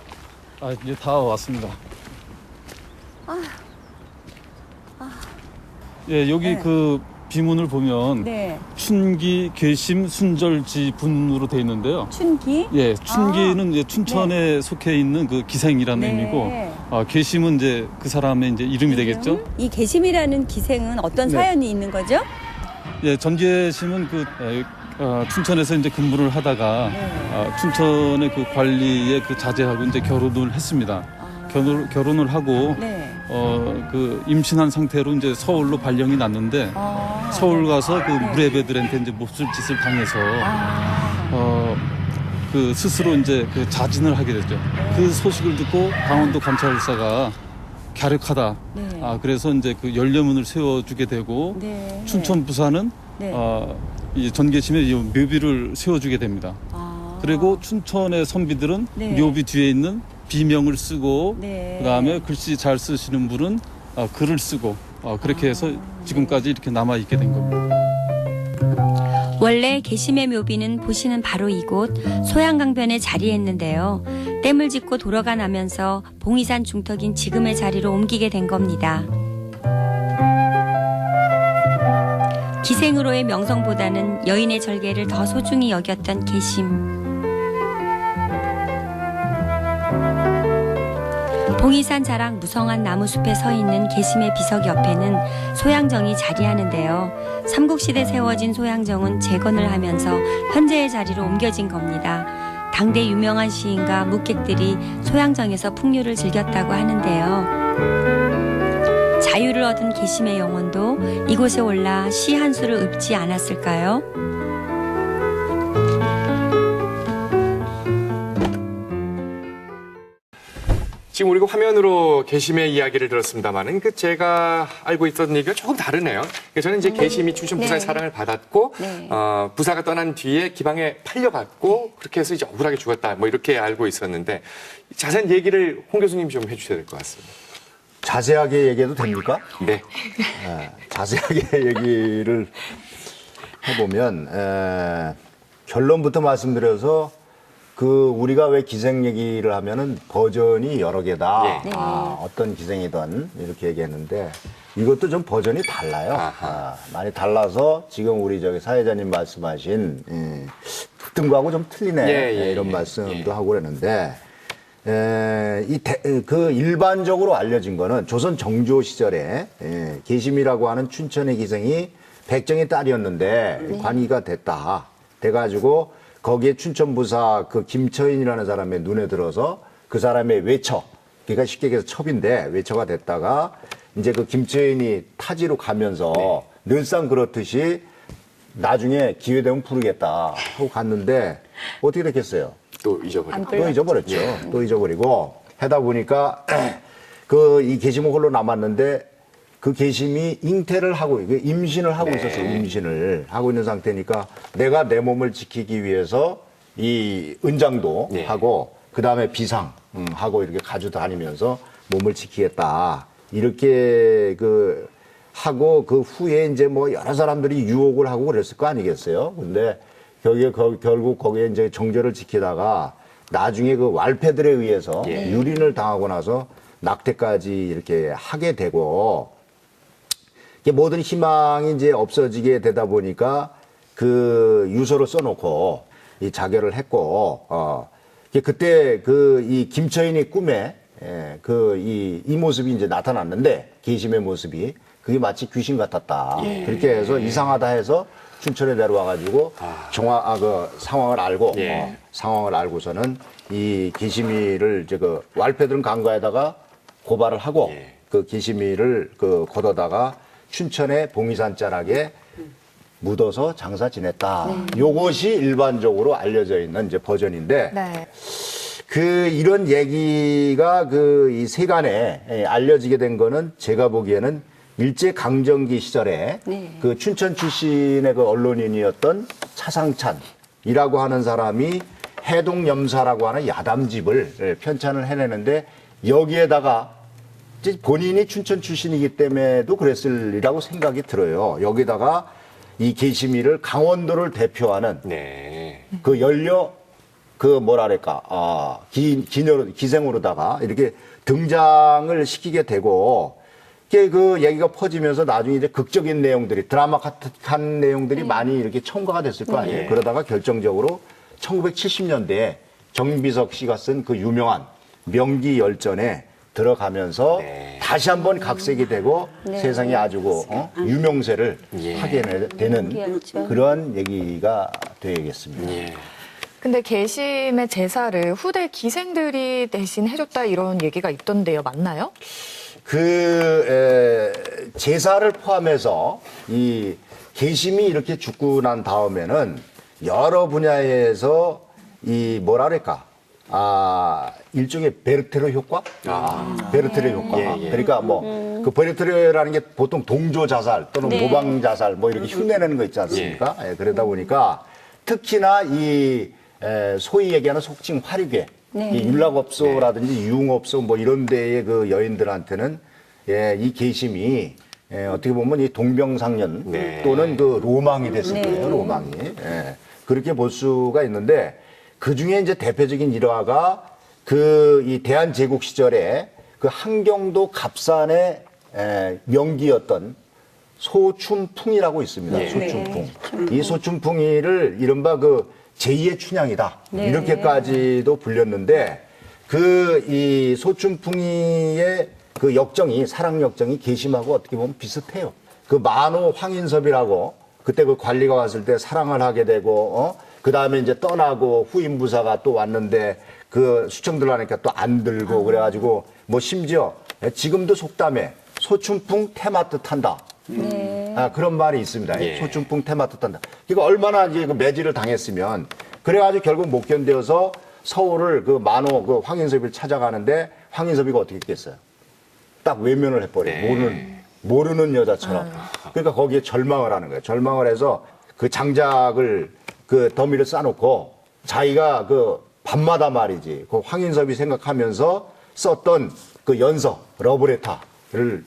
이제 다 왔습니다. 예, 여기 비문을 보면 네. 춘기, 계심, 순절지 분으로 돼 있는데요. 춘기? 예, 춘기는 이제 춘천에 속해 있는 기생이라는 네. 의미고, 계심은 이제 그 사람의 이제 이름이 되겠죠. 이 계심이라는 기생은 어떤 네. 사연이 있는 거죠? 예, 전계심은 춘천에서 이제 근무를 하다가 춘천의 관리에 자제하고 이제 결혼을 했습니다. 결혼을 하고 네. 임신한 상태로 이제 서울로 발령이 났는데 서울 가서 무례배들한테 이제 몹쓸 짓을 당해서 스스로 이제 자진을 하게 됐죠. 그 소식을 듣고 강원도 감찰사가 갸륵하다. 네. 그래서 이제 연료문을 세워주게 되고 네. 춘천 부사는 네. 이 전계심에 이 묘비를 세워주게 됩니다. 그리고 춘천의 선비들은 네. 묘비 뒤에 있는 비명을 쓰고 네. 그다음에 글씨 잘 쓰시는 분은 글을 쓰고 그렇게 해서 지금까지 이렇게 남아 있게 된 겁니다. 원래 계심의 묘비는 보시는 바로 이곳 소양강변에 자리했는데요. 댐을 짓고 도로가 나면서 봉이산 중턱인 지금의 자리로 옮기게 된 겁니다. 기생으로의 명성보다는 여인의 절개를 더 소중히 여겼던 계심. 봉이산 자락 무성한 나무숲에 서 있는 계심의 비석 옆에는 소양정이 자리하는데요. 삼국시대 세워진 소양정은 재건을 하면서 현재의 자리로 옮겨진 겁니다. 당대 유명한 시인과 묵객들이 소양정에서 풍류를 즐겼다고 하는데요. 자유를 얻은 계심의 영혼도 이곳에 올라 시 한 수를 읊지 않았을까요? 지금 우리가 화면으로 계심의 이야기를 들었습니다만은 그 제가 알고 있던 얘기가 조금 다르네요. 저는 이제 계심이 춘천 부사의 사랑을 받았고 부사가 떠난 뒤에 기방에 팔려갔고 그렇게 해서 이제 억울하게 죽었다 뭐 이렇게 알고 있었는데 자세한 얘기를 홍 교수님 좀 해주셔야 될 것 같습니다. 자세하게 얘기해도 됩니까? 네. 자세하게 얘기를 해보면 결론부터 말씀드려서 우리가 왜 기생 얘기를 하면은 버전이 여러 개다. 네. 어떤 기생이든 이렇게 얘기했는데 이것도 좀 버전이 달라요. 많이 달라서 지금 우리 사회자님 말씀하신 특등과하고 좀 틀리네. 이런 말씀도 하고 그랬는데 일반적으로 알려진 거는 조선 정조 시절에 계심이라고 하는 춘천의 기생이 백정의 딸이었는데 관이가 돼가지고 거기에 춘천부사 김처인이라는 사람의 눈에 들어서 그 사람의 외처, 그러니까 쉽게 얘기해서 첩인데 외처가 됐다가 이제 김처인이 타지로 가면서 늘상 그렇듯이 나중에 기회 되면 부르겠다 하고 갔는데 어떻게 됐겠어요? 또 잊어버렸죠. 또 잊어버렸죠. 또 잊어버리고 하다 보니까 이 계심은 홀로 남았는데 그 계심이 잉태를 하고 임신을 하고 있었어요. 임신을 하고 있는 상태니까 내가 내 몸을 지키기 위해서 이 은장도 하고 그 다음에 비상 하고 이렇게 가지고 다니면서 몸을 지키겠다 이렇게 하고 그 후에 이제 뭐 여러 사람들이 유혹을 하고 그랬을 거 아니겠어요? 근데 결국 거기에 이제 정절을 지키다가 나중에 왈패들에 의해서 유린을 당하고 나서 낙태까지 이렇게 하게 되고 모든 희망이 이제 없어지게 되다 보니까 유서를 써놓고 이 자결을 했고, 그때 이 김처인의 꿈에 이 모습이 이제 나타났는데, 계심의 모습이 그게 마치 귀신 같았다. 그렇게 해서 이상하다 해서 춘천에 내려와가지고 상황을 알고, 상황을 알고서는 이 계심이를 왈패들은 강가에다가 고발을 하고, 계심이를 걷어다가 춘천의 봉이산 자락에 묻어서 장사 지냈다. 요것이 일반적으로 알려져 있는 이제 버전인데, 이런 얘기가 이 세간에 알려지게 된 거는 제가 보기에는 일제강점기 시절에 춘천 출신의 언론인이었던 차상찬이라고 하는 사람이 해동염사라고 하는 야담집을 편찬을 해내는데 여기에다가 본인이 춘천 출신이기 때문에도 그랬으리라고 생각이 들어요. 여기다가 이 계심이를 강원도를 대표하는 기생으로다가 이렇게 등장을 시키게 되고 그 얘기가 퍼지면서 나중에 이제 극적인 내용들이 드라마틱한 내용들이 많이 이렇게 첨가가 됐을 거 아니에요. 그러다가 결정적으로 1970년대에 정비석 씨가 쓴 유명한 명기열전에 들어가면서 다시 한번 각색이 되고 세상에 아주 유명세를 하게 되는 그런 얘기가 되겠습니다. 근데 계심의 제사를 후대 기생들이 대신 해줬다 이런 얘기가 있던데요. 맞나요? 제사를 포함해서 이 계심이 이렇게 죽고 난 다음에는 여러 분야에서 일종의 베르테르 효과? 베르테르 효과. 그러니까 베르테르라는 게 보통 동조 자살 또는 모방 자살 이렇게 흉내내는 거 있지 않습니까? 그러다 보니까 특히나 소위 얘기하는 속칭 화류계, 이 율락업소라든지 유흥업소 이런 데의 여인들한테는 이 계심이 어떻게 보면 이 동병상련 네. 또는 그 로망이 됐을 네. 거예요, 로망이. 예. 그렇게 볼 수가 있는데 그 중에 이제 대표적인 일화가 그 이 대한제국 시절에 그 한경도 갑산의 명기였던 소춘풍이라고 있습니다. 예. 소춘풍. 이 소춘풍이를 이른바 그 제2의 춘향이다. 네. 이렇게까지도 불렸는데 그 이 소춘풍이의 그 역정이 사랑 역정이 계심하고 어떻게 보면 비슷해요. 그 만호 황인섭이라고 그때 그 관리가 왔을 때 사랑을 하게 되고 그 다음에 이제 떠나고 후임 부사가 또 왔는데 그 수청들 하니까 또 안 들고 그래가지고 뭐 심지어 지금도 속담에 소춘풍 테마트 탄다. 그런 말이 있습니다. 예. 소춘풍 테마트 탄다. 그러니까 얼마나 이제 그 매질을 당했으면 그래가지고 결국 못 견뎌서 서울을 그 만호 그 황인섭을 찾아가는데 황인섭이가 어떻게 했겠어요? 딱 외면을 해버려요. 네. 모르는 여자처럼. 그러니까 거기에 절망을 하는 거예요. 절망을 해서 그 장작을 그 더미를 싸놓고 자기가 그 밤마다 말이지 그 황인섭이 생각하면서 썼던 그 연서 러브레터를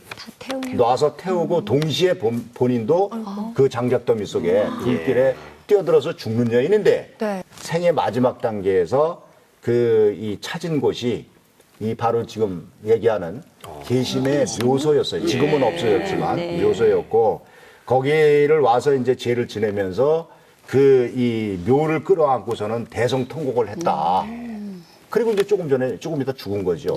놔서 태우고 동시에 본인도 그 장작더미 속에 불길에 뛰어들어서 죽는 여인인데 네. 생의 마지막 단계에서 그 이 찾은 곳이 이 바로 지금 얘기하는 계심의 묘소였어요. 지금은 없어졌지만 네. 묘소였고 거기를 와서 이제 죄를 지내면서 그 이 묘를 끌어안고서는 대성통곡을 했다. 그리고 이제 조금 이따 죽은 거죠.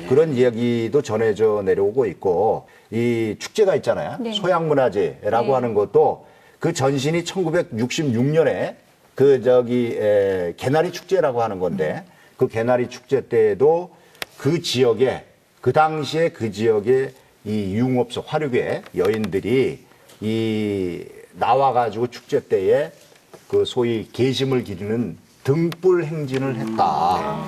그런 이야기도 전해져 내려오고 있고 이 축제가 있잖아요. 네. 소양문화제라고 네. 하는 것도 그 전신이 1966년에 그 개나리 축제라고 하는 건데 그 개나리 축제 때에도 그 지역에 그 당시에 그 지역에 이 유흥업소 화류계 여인들이 이 나와가지고 축제 때에 그 소위 계심을 기리는 등불 행진을 했다.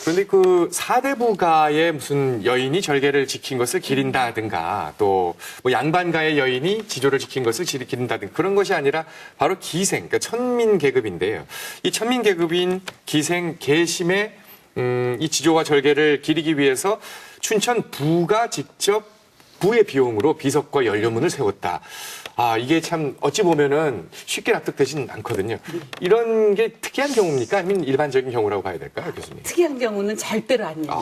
그런데 그 사대부가의 무슨 여인이 절개를 지킨 것을 기린다든가 또 뭐 양반가의 여인이 지조를 지킨 것을 기린다든가 그런 것이 아니라 바로 기생, 그러니까 천민 계급인데요. 이 천민 계급인 기생 계심의 이 지조와 절개를 기리기 위해서 춘천 부가 직접 부의 비용으로 비석과 연료문을 세웠다. 이게 참 어찌 보면은 쉽게 납득되지는 않거든요. 이런 게 특이한 경우입니까? 아니면 일반적인 경우라고 봐야 될까요, 교수님? 특이한 경우는 절대로 아닙니다.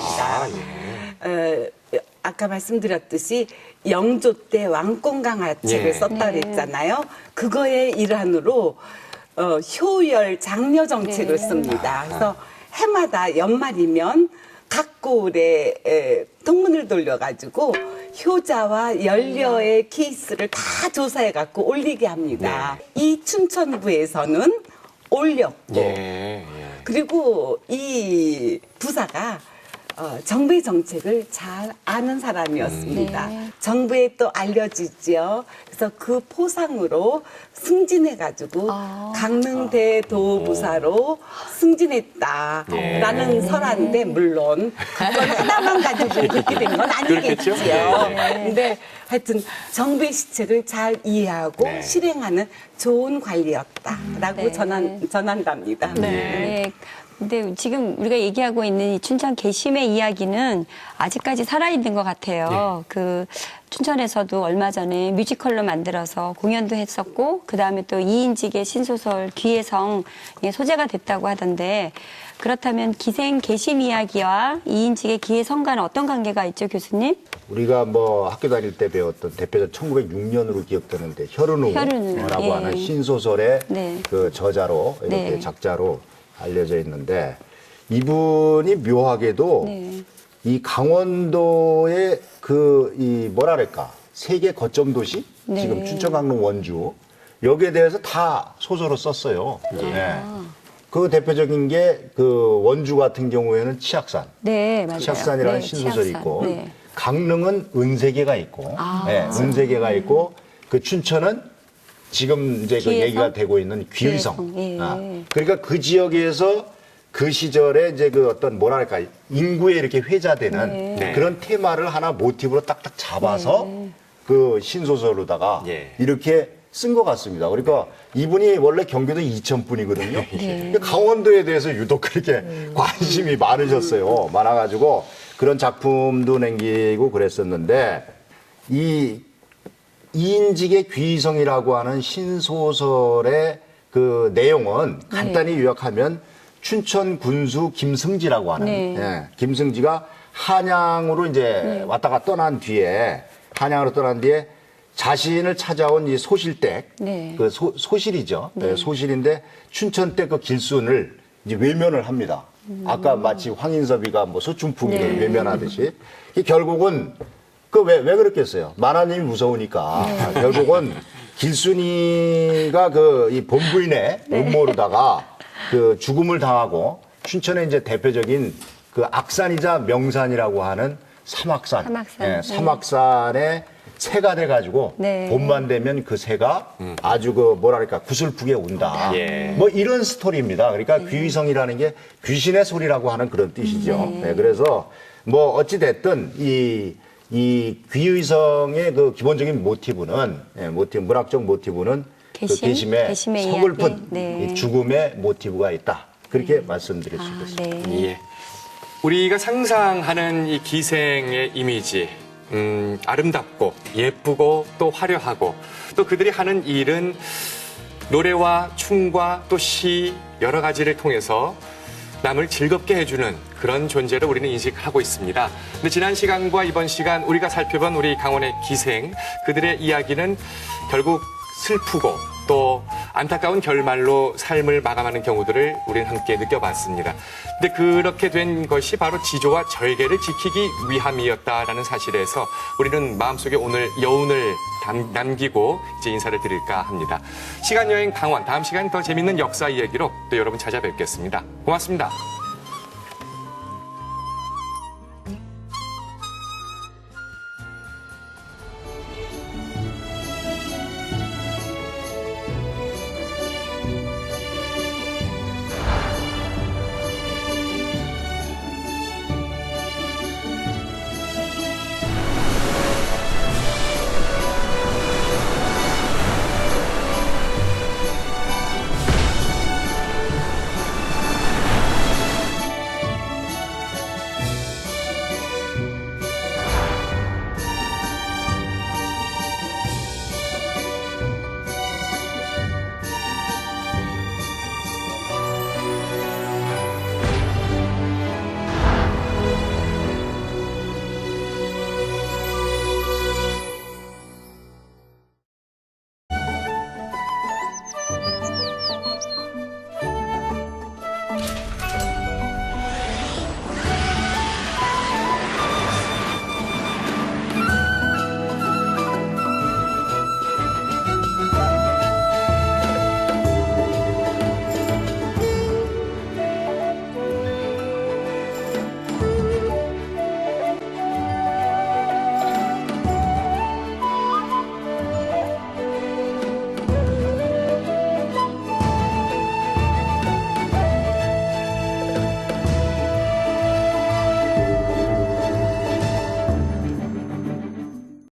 아까 말씀드렸듯이 영조 때 왕권강화책을 썼다 그랬잖아요. 그거의 일환으로 효열 장려 정책을 씁니다. 그래서 해마다 연말이면 각 고을에 통문을 돌려가지고 효자와 연료의 케이스를 다 조사해갖고 올리게 합니다. 이 춘천부에서는 올렸고 그리고 이 부사가 정부의 정책을 잘 아는 사람이었습니다. 정부에 또 알려지죠. 그래서 그 포상으로 승진해가지고 강릉대도부사로 승진했다라는 설화인데 물론 그걸 하나만 가지고 그렇게 된 건 아니겠지요. 근데 하여튼 정부의 시책을 잘 이해하고 실행하는 좋은 관리였다라고 전한답니다. 네. 근데 지금 우리가 얘기하고 있는 이 춘천 계심의 이야기는 아직까지 살아있는 것 같아요. 그 춘천에서도 얼마 전에 뮤지컬로 만들어서 공연도 했었고 그다음에 또 이인직의 신소설 귀의 성이 소재가 됐다고 하던데 그렇다면 기생 계심 이야기와 이인직의 귀의 성과는 어떤 관계가 있죠, 교수님? 우리가 뭐 학교 다닐 때 배웠던 대표적 1906년으로 기억되는데 혈은우라고 하는 신소설의 그 저자로 이렇게 작자로 알려져 있는데 이분이 묘하게도 이 강원도의 그 이 뭐랄까 세계 거점 도시 지금 춘천, 강릉, 원주 여기에 대해서 다 소설을 썼어요. 그 대표적인 게 그 원주 같은 경우에는 치악산, 맞아요. 치악산이라는 신소설이 있고 강릉은 은세계가 있고, 은세계가 있고 그 춘천은 지금 이제 그 얘기가 되고 있는 귀의성. 그러니까 그 지역에서 그 시절에 이제 그 어떤 뭐랄까 인구에 이렇게 회자되는 그런 테마를 하나 모티브로 딱딱 잡아서 그 신소설로다가 이렇게 쓴 것 같습니다. 그러니까 이분이 원래 경기도 이천분이거든요. 강원도에 대해서 유독 그렇게 관심이 많으셨어요. 많아가지고 그런 작품도 남기고 그랬었는데 이 이인직의 귀성이라고 하는 신소설의 그 내용은 간단히 요약하면 춘천 군수 김승지라고 하는 예, 김승지가 한양으로 이제 왔다가 떠난 뒤에 한양으로 떠난 뒤에 자신을 찾아온 이 소실댁 그 소실이죠. 네, 소실인데 춘천댁 그 길순을 이제 외면을 합니다. 아까 마치 황인섭이가 뭐 소춘풍이를 외면하듯이 결국은 그 왜 그랬겠어요? 만화님이 무서우니까 결국은 길순이가 그 이 본부인의 음모로다가 그 죽음을 당하고 춘천의 이제 대표적인 그 악산이자 명산이라고 하는 사막산. 예, 사막산에 새가 돼가지고 봄만 되면 그 새가 아주 그 뭐랄까 구슬프게 운다. 뭐 이런 스토리입니다. 그러니까 귀위성이라는 게 귀신의 소리라고 하는 그런 뜻이죠. 네, 그래서 뭐 어찌 됐든 이 귀위성의 그 기본적인 모티브는 문학적 모티브는 그 계심의 서글픈 이 죽음의 모티브가 있다. 그렇게 말씀드릴 수 있겠습니다. 예. 우리가 상상하는 이 기생의 이미지, 아름답고 예쁘고 또 화려하고 또 그들이 하는 일은 노래와 춤과 또 시 여러 가지를 통해서 남을 즐겁게 해주는 그런 존재를 우리는 인식하고 있습니다. 근데 지난 시간과 이번 시간 우리가 살펴본 우리 강원의 기생, 그들의 이야기는 결국 슬프고 또 안타까운 결말로 삶을 마감하는 경우들을 우리는 함께 느껴봤습니다. 근데 그렇게 된 것이 바로 지조와 절개를 지키기 위함이었다라는 사실에서 우리는 마음속에 오늘 여운을 남기고 이제 인사를 드릴까 합니다. 시간여행 강원, 다음 시간 더 재밌는 역사 이야기로 또 여러분 찾아뵙겠습니다. 고맙습니다.